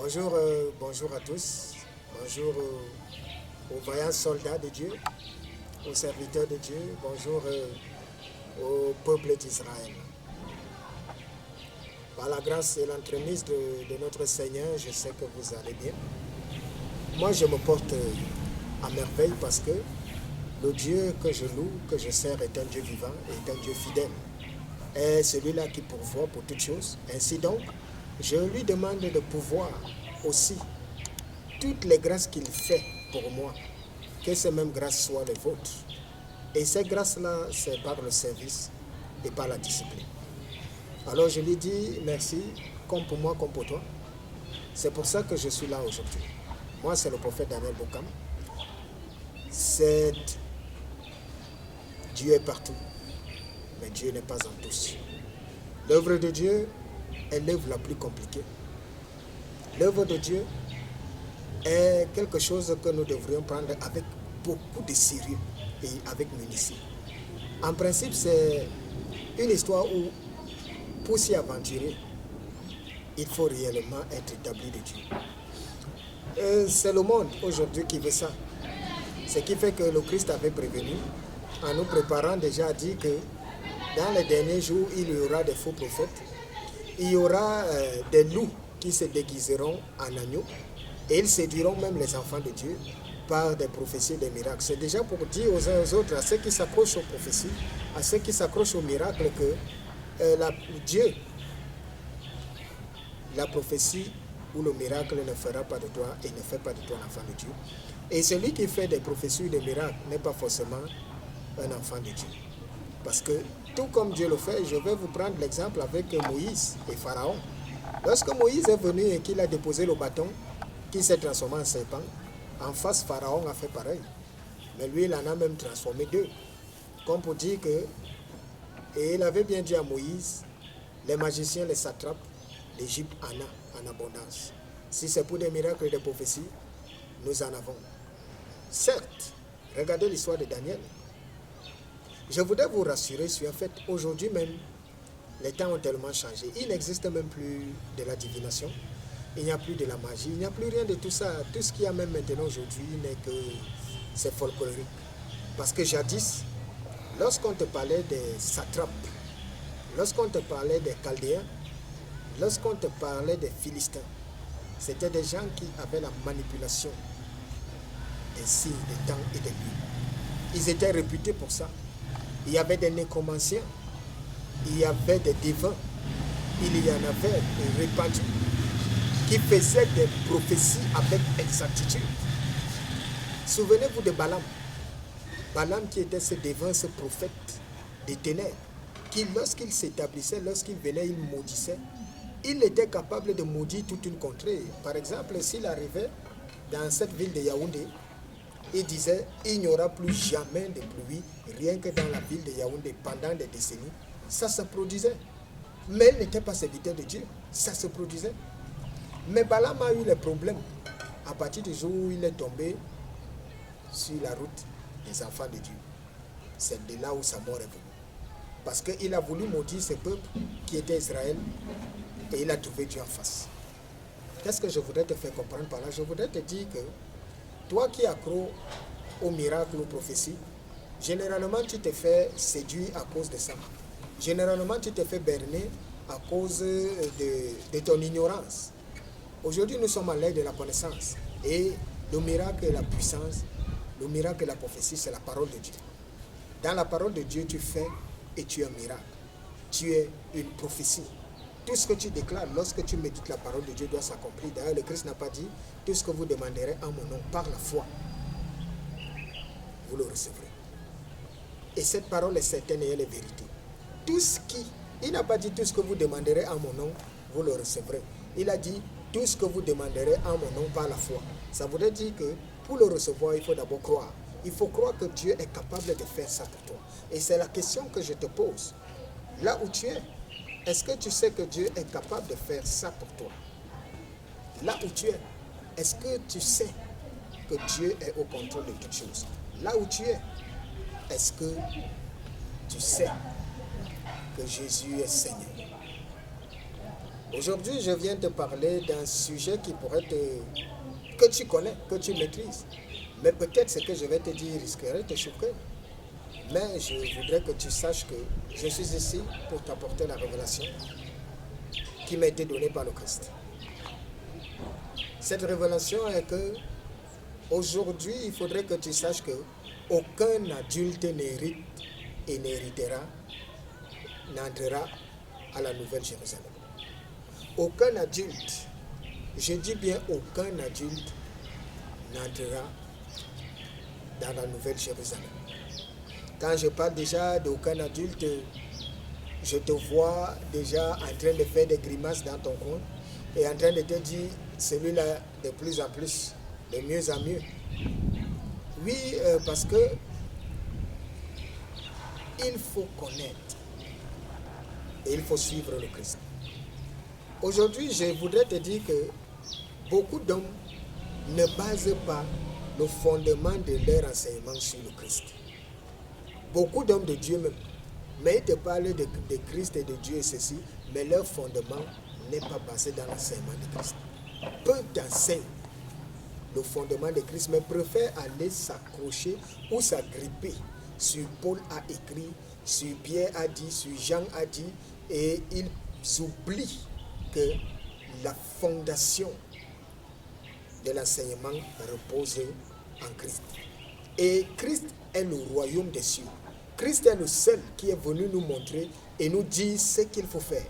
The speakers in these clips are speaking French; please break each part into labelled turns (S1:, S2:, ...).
S1: Bonjour à tous. Bonjour aux vaillants soldats de Dieu, aux serviteurs de Dieu. Bonjour au peuple d'Israël. Par la grâce et l'entremise de notre Seigneur, je sais que vous allez bien. Moi, je me porte à merveille parce que le Dieu que je loue, que je sers, est un Dieu vivant et est un Dieu fidèle. Est celui-là qui pourvoit pour toutes choses. Ainsi donc, je lui demande de pouvoir aussi toutes les grâces qu'il fait pour moi, que ces mêmes grâces soient les vôtres. Et ces grâces-là, c'est par le service et par la discipline. Alors je lui dis merci, comme pour moi, comme pour toi. C'est pour ça que je suis là aujourd'hui. Moi, c'est le prophète Daniel Boukam. Dieu est partout, mais Dieu n'est pas en tous. L'œuvre de Dieu est l'œuvre la plus compliquée. L'œuvre de Dieu est quelque chose que nous devrions prendre avec beaucoup de sérieux et avec munition. En principe, c'est une histoire où, pour s'y aventurer, il faut réellement être établi de Dieu. C'est le monde aujourd'hui qui veut ça. Ce qui fait que le Christ avait prévenu, en nous préparant déjà à dire que dans les derniers jours, il y aura des faux prophètes, il y aura des loups qui se déguiseront en agneaux, et ils séduiront même les enfants de Dieu par des prophéties et des miracles. C'est déjà pour dire aux uns et aux autres, à ceux qui s'accrochent aux prophéties, à ceux qui s'accrochent aux miracles, que Dieu, la prophétie ou le miracle ne fera pas de toi et ne fait pas de toi un enfant de Dieu. Et celui qui fait des prophéties ou des miracles n'est pas forcément un enfant de Dieu. Parce que tout comme Dieu le fait, je vais vous prendre l'exemple avec Moïse et Pharaon. Lorsque Moïse est venu et qu'il a déposé le bâton, qui s'est transformé en serpent, en face, Pharaon a fait pareil. Mais lui, il en a même transformé deux. Comme pour dire que, et il avait bien dit à Moïse, les magiciens, les satrapes, l'Égypte en a en abondance. Si c'est pour des miracles et des prophéties, nous en avons. Certes, regardez l'histoire de Daniel. Je voudrais vous rassurer sur un fait, aujourd'hui même, les temps ont tellement changé. Il n'existe même plus de la divination. Il n'y a plus de la magie. Il n'y a plus rien de tout ça. Tout ce qu'il y a même maintenant aujourd'hui n'est que c'est folklorique. Parce que jadis, lorsqu'on te parlait des satrapes, lorsqu'on te parlait des Chaldéens, lorsqu'on te parlait des Philistins, c'était des gens qui avaient la manipulation des signes, des temps et des lieux. Ils étaient réputés pour ça. Il y avait des nécromanciens, il y avait des divins, il y en avait des répandus qui faisaient des prophéties avec exactitude. Souvenez-vous de Balaam. Balaam qui était ce divin, ce prophète des ténèbres, qui lorsqu'il s'établissait, lorsqu'il venait, il maudissait. Il était capable de maudire toute une contrée. Par exemple, s'il arrivait dans cette ville de Yaoundé, il disait, il n'y aura plus jamais de pluie, rien que dans la ville de Yaoundé, pendant des décennies. Ça se produisait. Mais il n'était pas serviteur de Dieu. Ça se produisait. Mais Balaam a eu les problèmes à partir du jour où il est tombé sur la route des enfants de Dieu. C'est de là où sa mort est venue. Parce qu'il a voulu maudire ce peuple qui était Israël et il a trouvé Dieu en face. Qu'est-ce que je voudrais te faire comprendre par là? Je voudrais te dire que toi qui es accro aux miracles, aux prophéties, généralement tu te fais séduire à cause de ça. Généralement tu te fais berner à cause de ton ignorance. Aujourd'hui nous sommes à l'ère de la connaissance. Et le miracle et la puissance, le miracle et la prophétie, c'est la parole de Dieu. Dans la parole de Dieu, tu fais et tu es un miracle. Tu es une prophétie. Tout ce que tu déclares lorsque tu médites la parole de Dieu doit s'accomplir. D'ailleurs, le Christ n'a pas dit tout ce que vous demanderez en mon nom par la foi, vous le recevrez. Et cette parole est certaine et elle est vérité. Il n'a pas dit tout ce que vous demanderez en mon nom, vous le recevrez. Il a dit tout ce que vous demanderez en mon nom par la foi. Ça voudrait dire que pour le recevoir, il faut d'abord croire. Il faut croire que Dieu est capable de faire ça pour toi. Et c'est la question que je te pose. Là où tu es, est-ce que tu sais que Dieu est capable de faire ça pour toi? Là où tu es, est-ce que tu sais que Dieu est au contrôle de toutes choses? Là où tu es, est-ce que tu sais que Jésus est Seigneur? Aujourd'hui, je viens te parler d'un sujet que tu connais, que tu maîtrises. Mais peut-être ce que je vais te dire risquerait de te choquer. Mais je voudrais que tu saches que je suis ici pour t'apporter la révélation qui m'a été donnée par le Christ. Cette révélation est que aujourd'hui, il faudrait que tu saches que aucun adulte n'hérite et n'entrera à la Nouvelle Jérusalem. Aucun adulte, je dis bien aucun adulte, n'entrera dans la Nouvelle Jérusalem. Quand je parle déjà d'aucun adulte, je te vois déjà en train de faire des grimaces dans ton coin et en train de te dire celui-là de plus en plus, de mieux en mieux. Oui, parce que il faut connaître et il faut suivre le Christ. Aujourd'hui, je voudrais te dire que beaucoup d'hommes ne basent pas le fondement de leur enseignement sur le Christ. Beaucoup d'hommes de Dieu même, mais ils te parlent de Christ et de Dieu et ceci, mais leur fondement n'est pas basé dans l'enseignement de Christ. Peu t'enseignent le fondement de Christ, mais préfèrent aller s'accrocher ou s'agripper sur Paul a écrit, sur Pierre a dit, sur Jean a dit, et ils oublient que la fondation de l'enseignement repose en Christ. Et Christ est le royaume des cieux. Christ est le seul qui est venu nous montrer et nous dire ce qu'il faut faire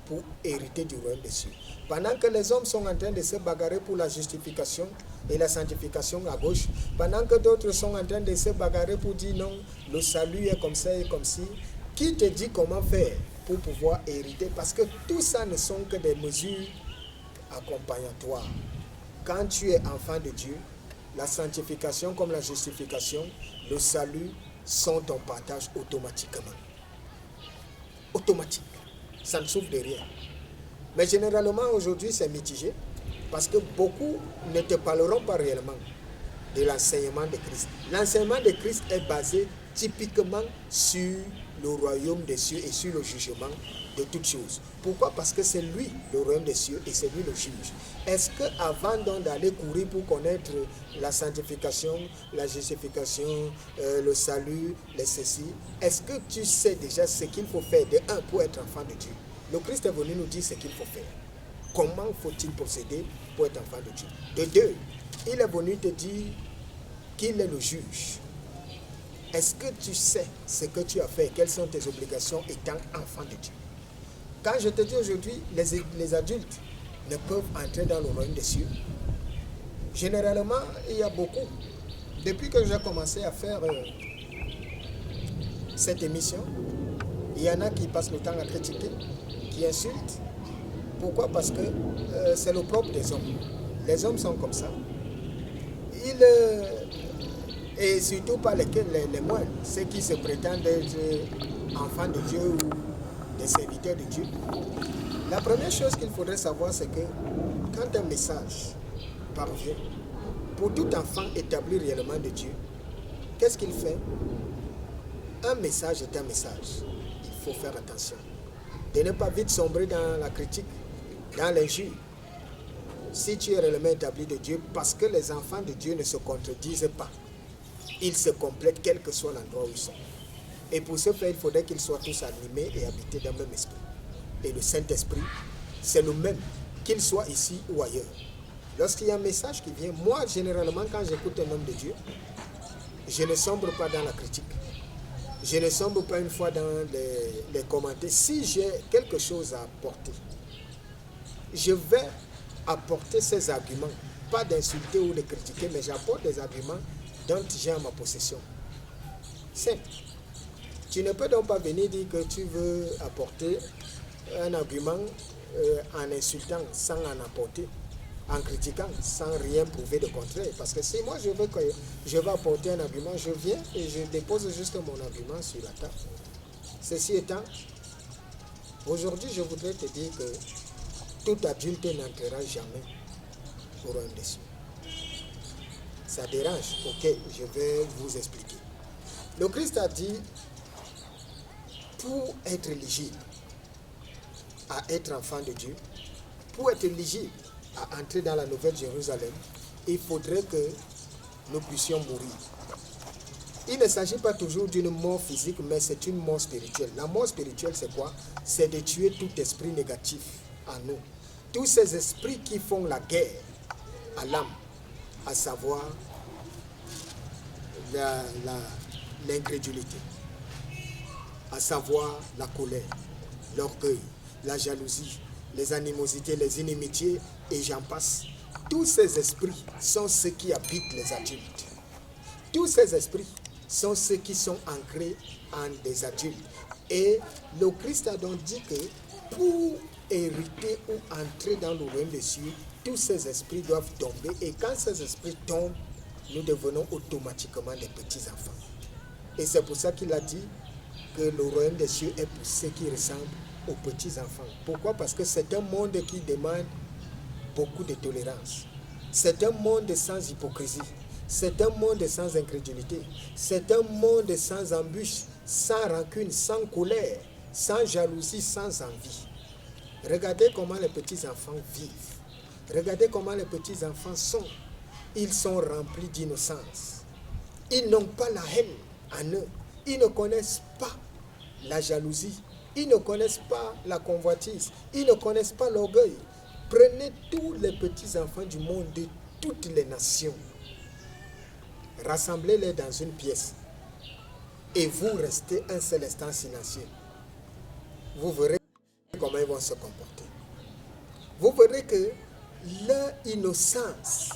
S1: pour hériter du royaume des cieux. Pendant que les hommes sont en train de se bagarrer pour la justification et la sanctification à gauche, pendant que d'autres sont en train de se bagarrer pour dire non, le salut est comme ça et comme ci, qui te dit comment faire pour pouvoir hériter? Parce que tout ça ne sont que des mesures accompagnatoires. Quand tu es enfant de Dieu, la sanctification comme la justification, le salut sont ton partage automatiquement. Automatique. Ça ne souffre de rien. Mais généralement aujourd'hui c'est mitigé parce que beaucoup ne te parleront pas réellement de l'enseignement de Christ. L'enseignement de Christ est basé typiquement sur le royaume des cieux et sur le jugement de toutes choses. Pourquoi? Parce que c'est lui le royaume des cieux et c'est lui le juge. Est-ce qu'avant donc d'aller courir pour connaître la sanctification, la justification, le salut, les ceci, est-ce que tu sais déjà ce qu'il faut faire de un pour être enfant de Dieu? Le Christ est venu nous dire ce qu'il faut faire. Comment faut-il procéder pour être enfant de Dieu? De deux, il est venu te dire qu'il est le juge. Est-ce que tu sais ce que tu as fait? Quelles sont tes obligations étant enfant de Dieu? Quand je te dis aujourd'hui, les adultes ne peuvent entrer dans le royaume des cieux. Généralement, il y a beaucoup. Depuis que j'ai commencé à faire cette émission, il y en a qui passent le temps à critiquer, qui insultent. Pourquoi? Parce que c'est le propre des hommes. Les hommes sont comme ça. Et surtout pas les moines, ceux qui se prétendent être enfants de Dieu ou des serviteurs de Dieu. La première chose qu'il faudrait savoir, c'est que quand un message parvient, pour tout enfant établi réellement de Dieu, qu'est-ce qu'il fait? Un message est un message. Il faut faire attention. De ne pas vite sombrer dans la critique, dans l'injure. Si tu es réellement établi de Dieu, parce que les enfants de Dieu ne se contredisent pas. Ils se complètent quel que soit l'endroit où ils sont. Et pour ce faire, il faudrait qu'ils soient tous animés et habités dans le même esprit. Et le Saint-Esprit, c'est le même, qu'il soit ici ou ailleurs. Lorsqu'il y a un message qui vient, moi, généralement, quand j'écoute un homme de Dieu, je ne sombre pas dans la critique. Je ne sombre pas une fois dans les commentaires. Si j'ai quelque chose à apporter, je vais apporter ces arguments. Pas d'insulter ou de critiquer, mais j'apporte des arguments dont j'ai en ma possession. Simple. Tu ne peux donc pas venir dire que tu veux apporter un argument en insultant sans en apporter, en critiquant sans rien prouver de contraire. Parce que si moi je veux apporter un argument, je viens et je dépose juste mon argument sur la table. Ceci étant, aujourd'hui je voudrais te dire que tout adulte n'entrera jamais au royaume des cieux. Ça dérange, ok, je vais vous expliquer. Le Christ a dit, pour être éligible à être enfant de Dieu, pour être éligible à entrer dans la Nouvelle Jérusalem, il faudrait que nous puissions mourir. Il ne s'agit pas toujours d'une mort physique, mais c'est une mort spirituelle. La mort spirituelle, c'est quoi? C'est de tuer tout esprit négatif en nous. Tous ces esprits qui font la guerre à l'âme, à savoir l'incrédulité, à savoir la colère, l'orgueil, la jalousie, les animosités, les inimitiés, et j'en passe. Tous ces esprits sont ceux qui habitent les adultes. Tous ces esprits sont ceux qui sont ancrés en des adultes. Et le Christ a donc dit que pour hériter ou entrer dans le royaume des cieux, tous ces esprits doivent tomber. Et quand ces esprits tombent, nous devenons automatiquement des petits-enfants. Et c'est pour ça qu'il a dit que le royaume des cieux est pour ceux qui ressemblent aux petits-enfants. Pourquoi? Parce que c'est un monde qui demande beaucoup de tolérance. C'est un monde sans hypocrisie. C'est un monde sans incrédulité. C'est un monde sans embûche, sans rancune, sans colère, sans jalousie, sans envie. Regardez comment les petits-enfants vivent. Regardez comment les petits-enfants sont. Ils sont remplis d'innocence. Ils n'ont pas la haine en eux. Ils ne connaissent pas la jalousie. Ils ne connaissent pas la convoitise. Ils ne connaissent pas l'orgueil. Prenez tous les petits-enfants du monde de toutes les nations. Rassemblez-les dans une pièce. Et vous restez un seul instant silencieux. Vous verrez comment ils vont se comporter. Vous verrez que leur innocence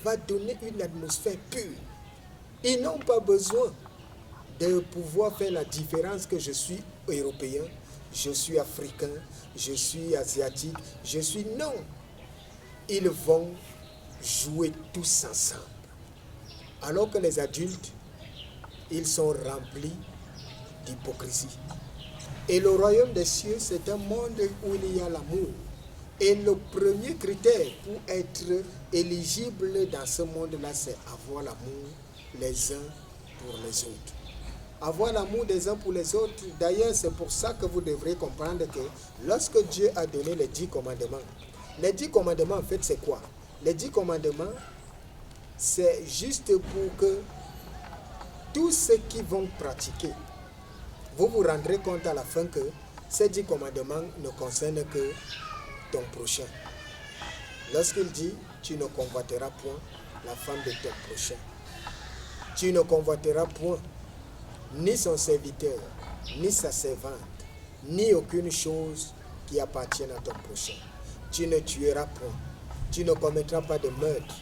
S1: va donner une atmosphère pure. Ils n'ont pas besoin de pouvoir faire la différence que je suis européen, je suis africain, je suis asiatique, je suis... Non. Ils vont jouer tous ensemble. Alors que les adultes, ils sont remplis d'hypocrisie. Et le royaume des cieux, c'est un monde où il y a l'amour. Et le premier critère pour être éligible dans ce monde-là, c'est avoir l'amour les uns pour les autres. Avoir l'amour des uns pour les autres. D'ailleurs, c'est pour ça que vous devrez comprendre que lorsque Dieu a donné les 10 commandements, les 10 commandements, en fait, c'est quoi? Les 10 commandements, c'est juste pour que tous ceux qui vont pratiquer, vous vous rendrez compte à la fin que ces 10 commandements ne concernent que ton prochain. Lorsqu'il dit, tu ne convoiteras point la femme de ton prochain. Tu ne convoiteras point ni son serviteur, ni sa servante, ni aucune chose qui appartienne à ton prochain. Tu ne tueras point. Tu ne commettras pas de meurtre.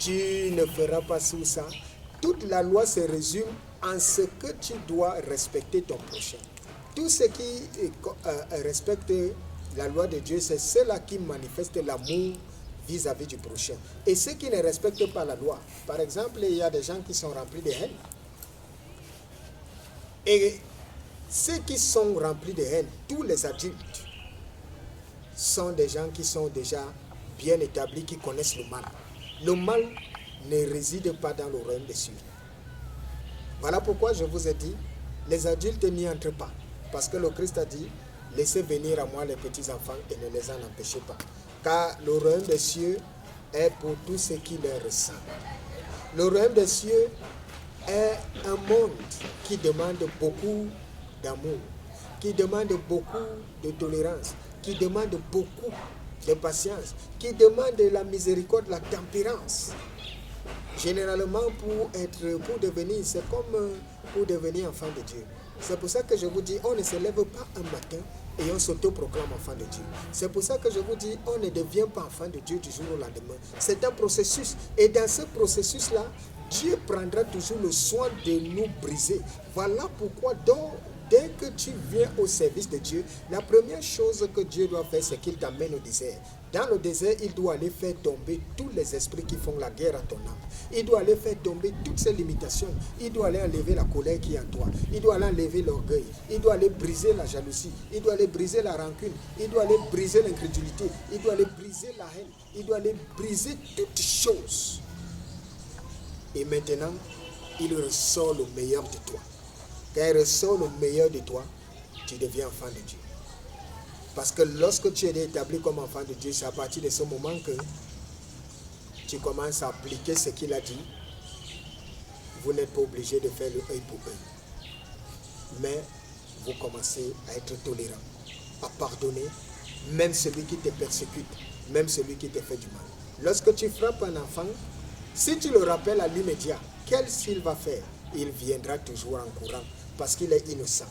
S1: Tu ne feras pas sous ça. Toute la loi se résume en ce que tu dois respecter ton prochain. Tous ceux qui respectent la loi de Dieu, c'est ceux-là qui manifestent l'amour vis-à-vis du prochain. Et ceux qui ne respectent pas la loi, par exemple, il y a des gens qui sont remplis de haine. Et ceux qui sont remplis de haine, tous les adultes, sont des gens qui sont déjà bien établis, qui connaissent le mal. Le mal ne réside pas dans le royaume des cieux. Voilà pourquoi je vous ai dit, les adultes n'y entrent pas. Parce que le Christ a dit, laissez venir à moi les petits-enfants et ne les en empêchez pas. Car le royaume des cieux est pour tous ceux qui leur ressemblent. Le royaume des cieux est un monde qui demande beaucoup d'amour, qui demande beaucoup de tolérance, qui demande beaucoup de patience, qui demande la miséricorde, la tempérance. Généralement, pour devenir, c'est comme pour devenir enfant de Dieu. C'est pour ça que je vous dis, on ne se lève pas un matin et on s'autoproclame enfant de Dieu. C'est pour ça que je vous dis, on ne devient pas enfant de Dieu du jour au lendemain. C'est un processus. Et dans ce processus-là, Dieu prendra toujours le soin de nous briser. Voilà pourquoi dès que tu viens au service de Dieu, la première chose que Dieu doit faire, c'est qu'il t'amène au désert. Dans le désert, il doit aller faire tomber tous les esprits qui font la guerre à ton âme. Il doit aller faire tomber toutes ces limitations. Il doit aller enlever la colère qui est en toi. Il doit aller enlever l'orgueil. Il doit aller briser la jalousie. Il doit aller briser la rancune. Il doit aller briser l'incrédulité. Il doit aller briser la haine. Il doit aller briser toutes choses. Et maintenant, il ressort le meilleur de toi. Quand il ressort le meilleur de toi, tu deviens enfant de Dieu. Parce que lorsque tu es établi comme enfant de Dieu, c'est à partir de ce moment que tu commences à appliquer ce qu'il a dit. Vous n'êtes pas obligé de faire le œil pour œil. Mais vous commencez à être tolérant, à pardonner, même celui qui te persécute, même celui qui te fait du mal. Lorsque tu frappes un enfant, si tu le rappelles à l'immédiat, qu'est-ce va faire? Il viendra toujours en courant parce qu'il est innocent.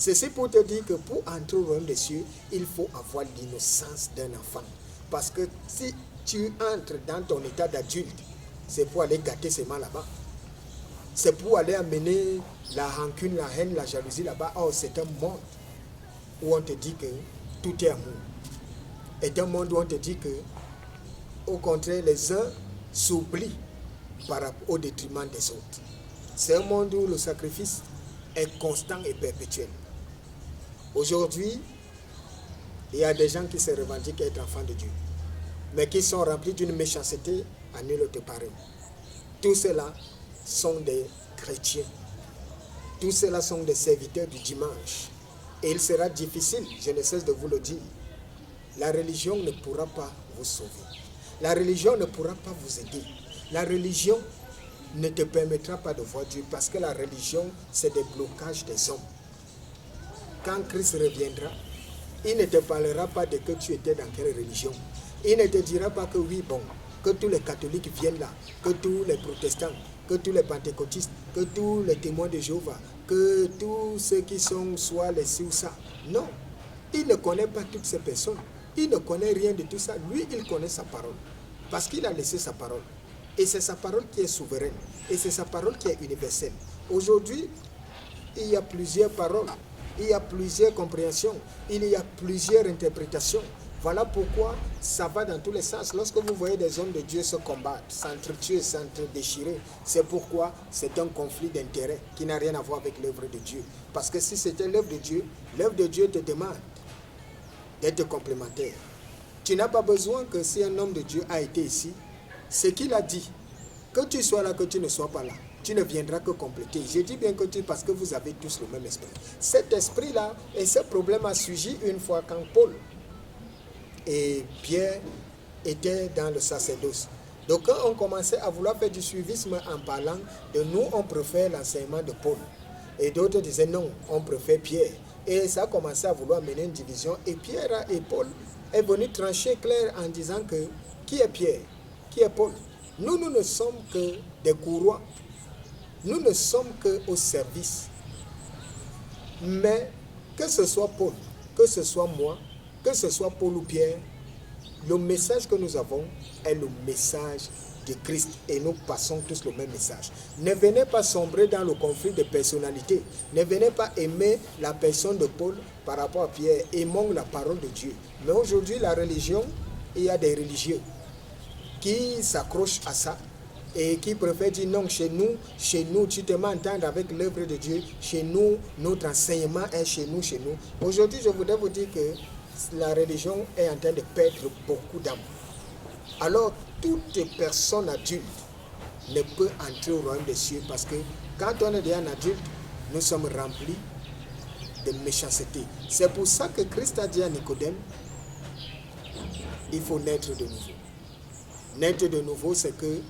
S1: Ceci pour te dire que pour entrer au royaume des cieux, il faut avoir l'innocence d'un enfant. Parce que si tu entres dans ton état d'adulte, c'est pour aller gâter ses mains là-bas. C'est pour aller amener la rancune, la haine, la jalousie là-bas. Oh, c'est un monde où on te dit que tout est amour. Et un monde où on te dit que, au contraire, les uns s'oublient au détriment des autres. C'est un monde où le sacrifice est constant et perpétuel. Aujourd'hui, il y a des gens qui se revendiquent être enfants de Dieu, mais qui sont remplis d'une méchanceté à nul autre pareil. Tout cela sont des chrétiens. Tous ceux-là sont des serviteurs du dimanche. Et il sera difficile, je ne cesse de vous le dire, la religion ne pourra pas vous sauver. La religion ne pourra pas vous aider. La religion ne te permettra pas de voir Dieu parce que la religion, c'est des blocages des hommes. Quand Christ reviendra, il ne te parlera pas de que tu étais dans quelle religion. Il ne te dira pas que oui, bon, que tous les catholiques viennent là, que tous les protestants, que tous les pentecôtistes, que tous les témoins de Jéhovah, que tous ceux qui sont soit les ci ou ça. Non, il ne connaît pas toutes ces personnes. Il ne connaît rien de tout ça. Lui, il connaît sa parole. Parce qu'il a laissé sa parole. Et c'est sa parole qui est souveraine. Et c'est sa parole qui est universelle. Aujourd'hui, il y a plusieurs paroles. Il y a plusieurs compréhensions. Il y a plusieurs interprétations. Voilà pourquoi ça va dans tous les sens. Lorsque vous voyez des hommes de Dieu se combattre, s'entretuer, s'entre-déchirer, c'est pourquoi c'est un conflit d'intérêts qui n'a rien à voir avec l'œuvre de Dieu. Parce que si c'était l'œuvre de Dieu te demande d'être complémentaire. Tu n'as pas besoin que si un homme de Dieu a été ici, ce qu'il a dit, que tu sois là, que tu ne sois pas là, tu ne viendras que compléter. Je dis bien que parce que vous avez tous le même esprit. Cet esprit-là et ce problème a surgi une fois quand Paul et Pierre étaient dans le sacerdoce. Donc quand on commençait à vouloir faire du suivisme en parlant de nous, on préfère l'enseignement de Paul. Et d'autres disaient non, on préfère Pierre. Et ça a commencé à vouloir mener une division. Et Pierre et Paul est venu trancher clair en disant que qui est Pierre, qui est Paul. Nous ne sommes que des courroies. Nous ne sommes qu'au service. Mais que ce soit Paul, que ce soit moi, que ce soit Paul ou Pierre, le message que nous avons est le message de Christ et nous passons tous le même message. Ne venez pas sombrer dans le conflit de personnalité. Ne venez pas aimer la personne de Paul par rapport à Pierre. Aimons la parole de Dieu. Mais aujourd'hui, la religion, il y a des religieux qui s'accrochent à ça et qui préfèrent dire non, chez nous, tu te mets à entendre avec l'œuvre de Dieu. Chez nous, notre enseignement est chez nous. Aujourd'hui, je voudrais vous dire que la religion est en train de perdre beaucoup d'âmes. Alors, toute personne adulte ne peut entrer au royaume des cieux parce que quand on est déjà un adulte, nous sommes remplis de méchanceté. C'est pour ça que Christ a dit à Nicodème, il faut naître de nouveau. Naître de nouveau, c'est que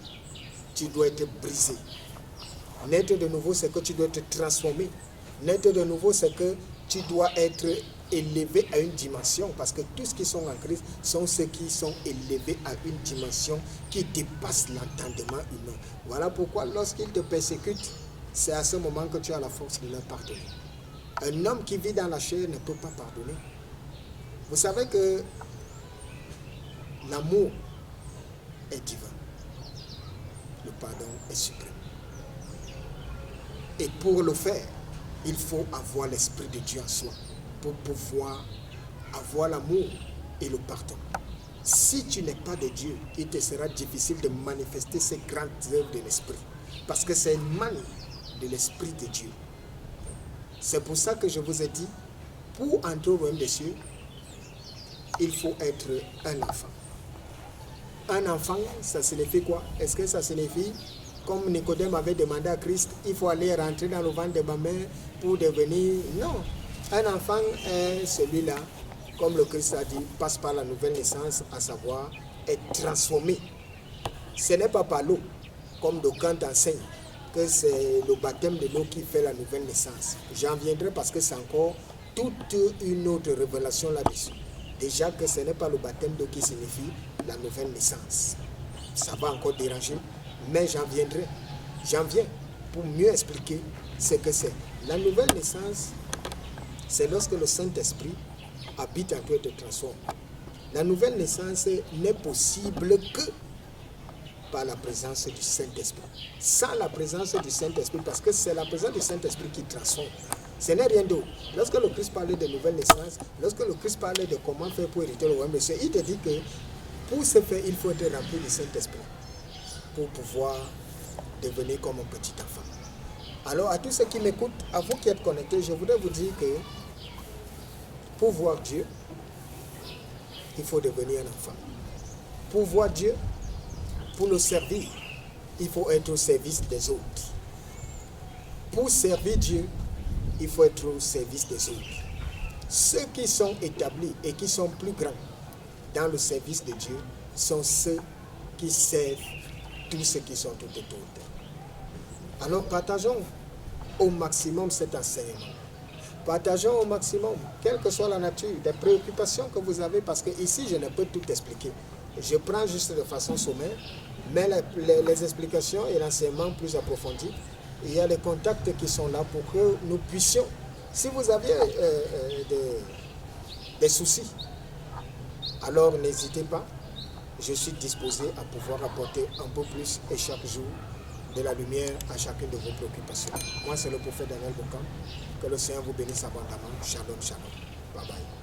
S1: tu dois être brisé. Naître de nouveau, c'est que tu dois être transformé. Naître de nouveau, c'est que tu dois être élevé à une dimension, parce que tous ceux qui sont en Christ sont ceux qui sont élevés à une dimension qui dépasse l'entendement humain. Voilà pourquoi lorsqu'ils te persécutent, c'est à ce moment que tu as la force de leur pardonner. Un homme qui vit dans la chair ne peut pas pardonner. Vous savez que l'amour est divin. Le pardon est suprême. Et pour le faire, il faut avoir l'Esprit de Dieu en soi pour pouvoir avoir l'amour et le pardon. Si tu n'es pas de Dieu, il te sera difficile de manifester ces grandes œuvres de l'Esprit. Parce que c'est une manne de l'Esprit de Dieu. C'est pour ça que je vous ai dit, pour entrer au royaume des cieux, il faut être un enfant. Un enfant, ça signifie quoi? Est-ce que ça signifie, comme Nicodème avait demandé à Christ, il faut aller rentrer dans le ventre de ma mère pour devenir... Non. Un enfant est celui-là comme le Christ a dit, passe par la nouvelle naissance, à savoir être transformé. Ce n'est pas par l'eau, comme d'aucuns enseignent, que c'est le baptême de l'eau qui fait la nouvelle naissance. J'en viendrai parce que c'est encore toute une autre révélation là-dessus. Déjà que ce n'est pas le baptême d'eau qui signifie la nouvelle naissance. Ça va encore déranger, mais j'en viendrai. J'en viens pour mieux expliquer ce que c'est. La nouvelle naissance, c'est lorsque le Saint-Esprit habite en toi et te transforme. La nouvelle naissance n'est possible que par la présence du Saint-Esprit. Sans la présence du Saint-Esprit, parce que c'est la présence du Saint-Esprit qui transforme. Ce n'est rien d'autre. Lorsque le Christ parlait de nouvelle naissance, lorsque le Christ parlait de comment faire pour hériter le royaume de Dieu, il te dit que pour ce faire, il faut être rempli du Saint-Esprit pour pouvoir devenir comme un petit enfant. Alors, à tous ceux qui m'écoutent, à vous qui êtes connectés, je voudrais vous dire que pour voir Dieu, il faut devenir un enfant. Pour voir Dieu, pour le servir, il faut être au service des autres. Pour servir Dieu, il faut être au service des autres. Ceux qui sont établis et qui sont plus grands dans le service de Dieu sont ceux qui servent tous ceux qui sont tout autour d'eux. Alors partageons au maximum cet enseignement. Partageons au maximum, quelle que soit la nature, des préoccupations que vous avez, parce que ici je ne peux tout expliquer. Je prends juste de façon sommaire, mais les explications et l'enseignement plus approfondis, il y a les contacts qui sont là pour que nous puissions, si vous aviez des soucis, alors n'hésitez pas, je suis disposé à pouvoir apporter un peu plus et chaque jour de la lumière à chacune de vos préoccupations. Moi, c'est le prophète Daniel Boucan. Que le Seigneur vous bénisse abondamment. Shalom, shalom. Bye bye.